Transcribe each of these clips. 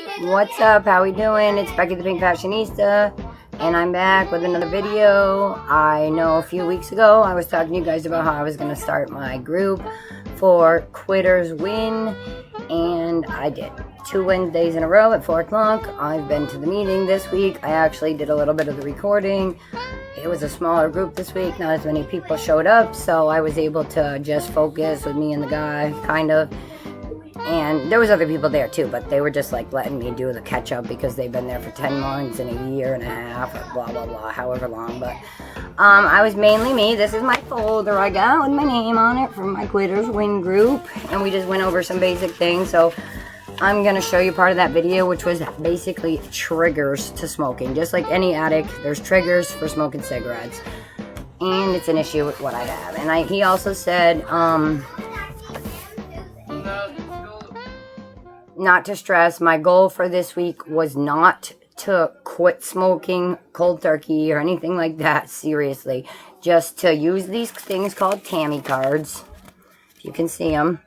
What's up? How we doing? It's Becky the Pink Fashionista, and I'm back with another video. I know a few weeks ago I was talking to you guys about how I was going to start my group for Quitters Win, and I did. 2 Wednesdays in a row at 4 o'clock. I've been to the meeting this week. I actually did a little bit of the recording. It was a smaller group this week. Not as many people showed up, so I was able to just focus with me and the guy, kind of. And there was other people there too, but they were just like letting me do the catch up because they've been there for 10 months and a year and a half, or blah blah blah, however long. But I was mainly me. This is my folder I got with my name on it from my Quitters Win group, and we just went over some basic things. So I'm gonna show you part of that video, which was basically triggers to smoking. Just like any addict, there's triggers for smoking cigarettes, and it's an issue with what I have. And he also said not to stress, my goal for this week was not to quit smoking cold turkey or anything like that, seriously. Just to use these things called TAMI Cards. If you can see them,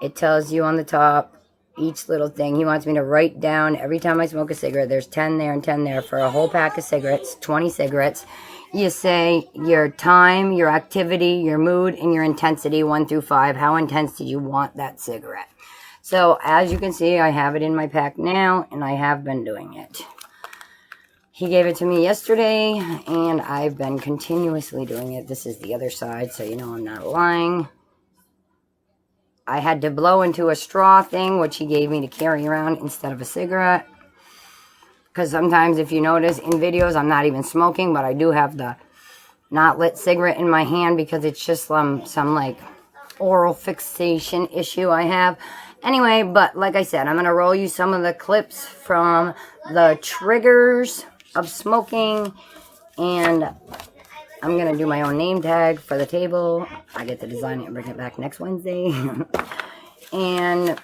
it tells you on the top each little thing. He wants me to write down every time I smoke a cigarette. There's 10 there and 10 there for a whole pack of cigarettes, 20 cigarettes. You say your time, your activity, your mood, and your intensity, 1 through 5. How intense did you want that cigarette? So, as you can see, I have it in my pack now, and I have been doing it. He gave it to me yesterday, and I've been continuously doing it. This is the other side, so you know I'm not lying. I had to blow into a straw thing, which he gave me to carry around instead of a cigarette. Because sometimes, if you notice, in videos, I'm not even smoking, but I do have the not lit cigarette in my hand because it's just some like, oral fixation issue I have. Anyway, but like I said, I'm going to roll you some of the clips from the triggers of smoking, and I'm going to do my own name tag for the table. I get to design it and bring it back next Wednesday. And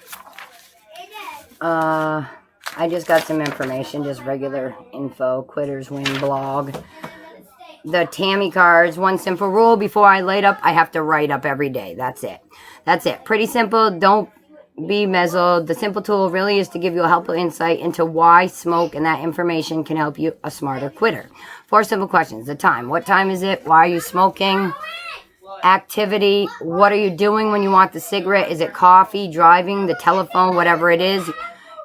I just got some information, just regular info, Quitters Win blog. The TAMI Cards, one simple rule: before I light up, I have to write up every day. That's it. That's it. Pretty simple. Don't be mezzled. The simple tool really is to give you a helpful insight into why smoke, and that information can help you a smarter quitter. 4 simple questions. The time. What time is it? Why are you smoking? Activity. What are you doing when you want the cigarette? Is it coffee, driving, the telephone, whatever it is?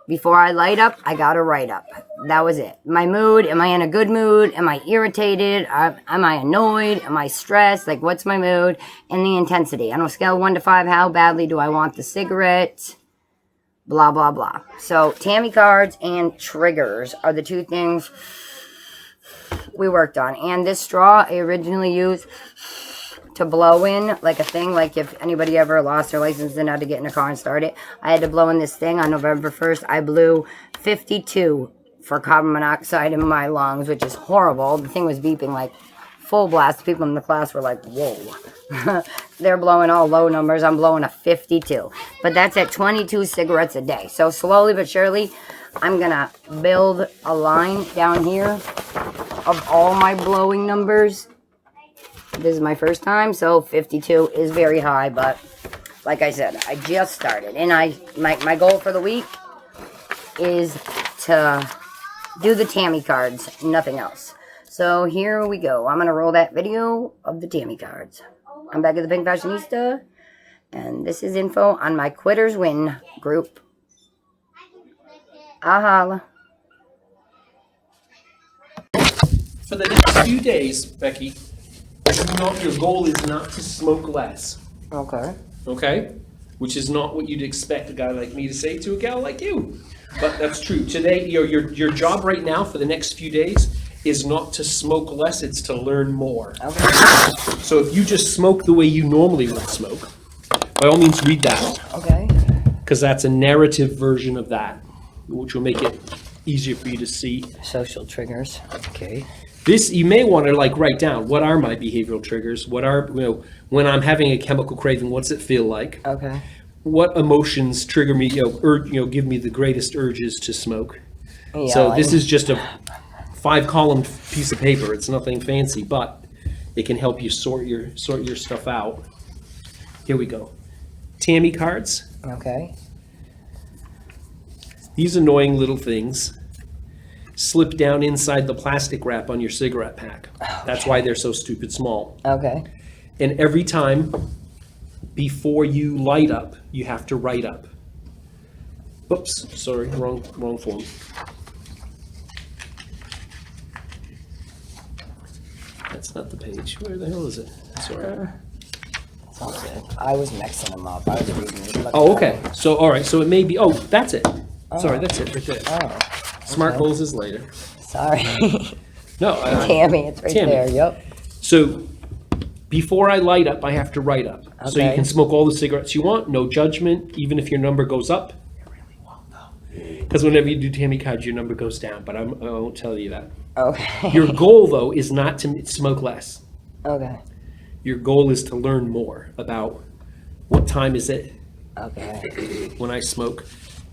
Before I light up, I gotta write up. That was it. My mood. Am I in a good mood? Am I irritated? Am I annoyed? Am I stressed? Like, what's my mood? And the intensity. On a scale of 1 to 5, how badly do I want the cigarette? Blah, blah, blah. So, TAMI Cards and triggers are the 2 things we worked on. And this straw I originally used to blow in, like a thing, like if anybody ever lost their license and had to get in a car and start it, I had to blow in this thing on November 1st. I blew 52 for carbon monoxide in my lungs, which is horrible. The thing was beeping like full blast. People in the class were like, whoa. They're blowing all low numbers. I'm blowing a 52. But that's at 22 cigarettes a day. So slowly but surely, I'm going to build a line down here of all my blowing numbers. This is my first time, so 52 is very high, but like I said, I just started. And my goal for the week is to do the TAMI Cards, nothing else. So here we go. I'm going to roll that video of the TAMI Cards. I'm back at the Pink Fashionista, and this is info on my Quitters Win group. Holla. For the next few days, Becky, your goal is not to smoke less. Okay. Okay? Which is not what you'd expect a guy like me to say to a gal like you. But that's true. Today, your job right now for the next few days is not to smoke less, it's to learn more. Okay. So if you just smoke the way you normally would smoke, by all means read that. Okay. Because that's a narrative version of that, which will make it easier for you to see. Social triggers. Okay. This, you may want to like write down, what are my behavioral triggers? What are, when I'm having a chemical craving, what's it feel like? Okay. What emotions trigger me, give me the greatest urges to smoke? Yeah, So this is just a 5-column piece of paper. It's nothing fancy, but it can help you sort your stuff out. Here we go. TAMI Cards. Okay. These annoying little things slip down inside the plastic wrap on your cigarette pack. That's why they're so stupid small. Okay. And every time before you light up, you have to write up. Oops, sorry, wrong form. That's not the page. Where the hell is it? Sorry. Sounds good. I was mixing them up. I was reading it. Oh, okay. So, all right. So it may be. Oh, that's it. Sorry, that's it right there. Oh. Smart okay. goals is later. Sorry. No, Tammy, it's right Tammy. there. Yep. So before I light up, I have to write up. So you Okay. can smoke all the cigarettes you want, no judgment, even if your number goes up. You really won't though. Because whenever you do TAMI Cards, your number goes down, but I won't tell you that. Okay. Your goal, though, is not to smoke less. Okay. Your goal is to learn more about what time is it Okay. when I smoke,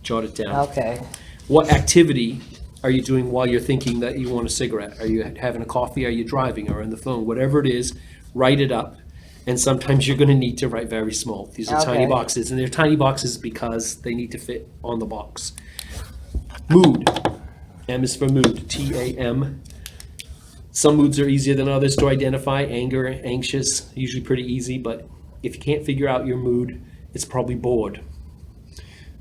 jot it down. Okay. What activity are you doing while you're thinking that you want a cigarette? Are you having a coffee? Are you driving or on the phone? Whatever it is, write it up. And sometimes you're going to need to write very small. These are tiny Okay. boxes, and they're tiny boxes because they need to fit on the box. Mood. M is for mood. TAM. Some moods are easier than others to identify. Anger, anxious, usually pretty easy. But if you can't figure out your mood, it's probably bored.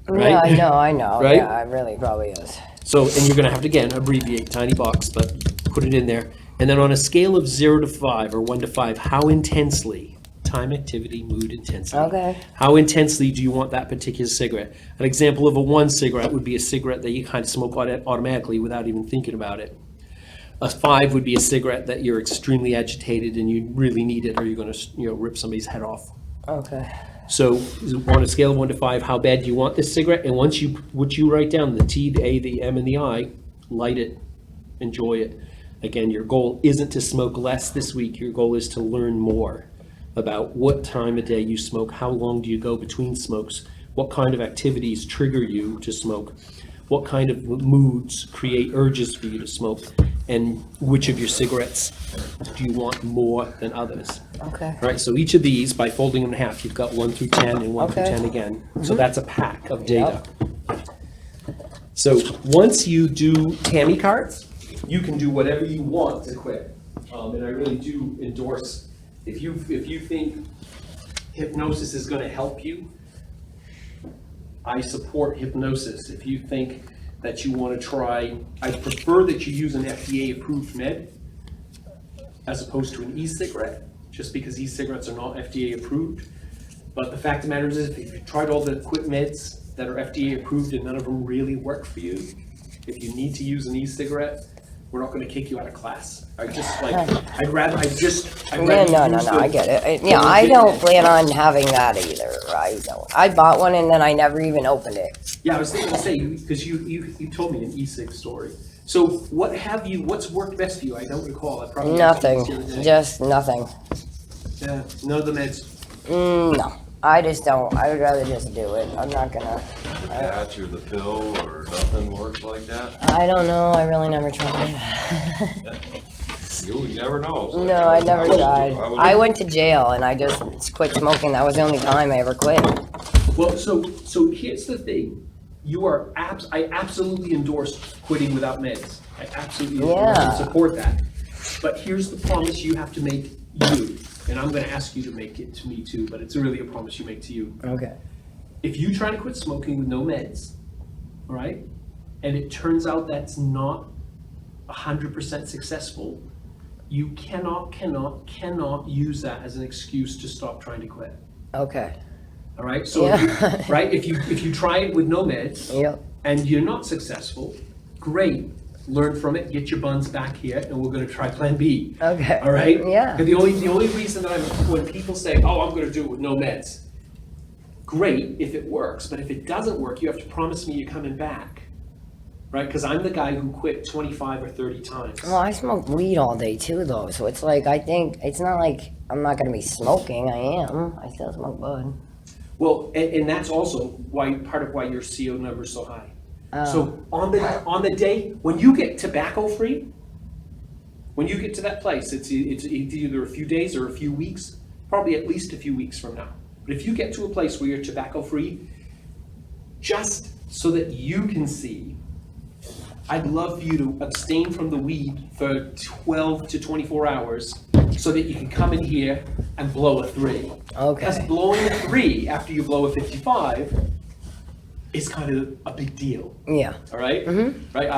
Right? Yeah, I know. Right? Yeah, it really probably is. So, and you're going to have to, again, abbreviate, tiny box, but put it in there. And then on a scale of 0 to 5 or 1 to 5, how intensely, time, activity, mood, intensity. Okay. How intensely do you want that particular cigarette? An example of a 1 cigarette would be a cigarette that you kind of smoke automatically without even thinking about it. A 5 would be a cigarette that you're extremely agitated and you really need it, or you're going to, rip somebody's head off. Okay. So on a scale of 1 to 5, how bad do you want this cigarette? And once you write down the T, the A, the M, and the I, light it, enjoy it. Again, your goal isn't to smoke less this week. Your goal is to learn more about what time of day you smoke, how long do you go between smokes, what kind of activities trigger you to smoke, what kind of moods create urges for you to smoke, and which of your cigarettes do you want more than others. Okay. All right, so each of these, by folding them in half, you've got 1 through 10 and 1 through Okay. 10 again. So that's a pack of data. So once you do TAMI cards, you can do whatever you want to quit. And I really do endorse, if you think hypnosis is going to help you, I support hypnosis. If you think that you want to try, I prefer that you use an FDA-approved med as opposed to an e-cigarette, just because e-cigarettes are not FDA-approved. But the fact of the matter is, if you've tried all the quit meds that are FDA-approved and none of them really work for you, if you need to use an e-cigarette, we're not going to kick you out of class. I'd rather Yeah, use no, I get it. Yeah, I don't plan on having that either. I don't. I bought one and then I never even opened it. Yeah, I was thinking to say, because you told me an e-cig story. So what's worked best for you? I don't recall. I probably Nothing. Just nothing. Yeah, none of the meds. No. I just don't. I would rather just do it. I'm not gonna. Patch or the pill or nothing works like that? I don't know. I really never tried. You never know. So No, I never tried. would- I went to jail and I just quit smoking. That was the only time I ever quit. Well, so here's the thing. I absolutely endorse quitting without meds. I absolutely endorse and support that. But here's the promise you have to make you. And I'm going to ask you to make it to me too, but it's really a promise you make to you. Okay. If you try to quit smoking with no meds, all right, and it turns out that's not 100% successful, you cannot use that as an excuse to stop trying to quit. Okay. All right, so if you try it with no meds Yep. and you're not successful, great. Learn from it, get your buns back here, and we're going to try Plan B. Okay. All right. Yeah. And the only reason that when people say, "Oh, I'm going to do it with no meds," great if it works, but if it doesn't work, you have to promise me you're coming back, right? Because I'm the guy who quit 25 or 30 times. Well, I smoke weed all day too, though. So it's like I think it's not like I'm not gonna be smoking. I am. I still smoke bud. Well, and that's also part of why your CO number is so high. So on the day when you get tobacco free, when you get to that place, it's either a few days or a few weeks, probably at least a few weeks from now. But if you get to a place where you're tobacco free, just so that you can see. I'd love for you to abstain from the weed for 12 to 24 hours so that you can come in here and blow a 3. Okay. Because blowing a 3 after you blow a 55 is kind of a big deal. Yeah. All right? Right?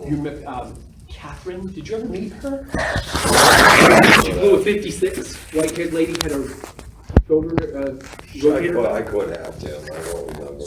You remember, Catherine, did you ever meet her? She blew a 56. White-haired lady had a shoulder. I could have, Tim, I don't remember. So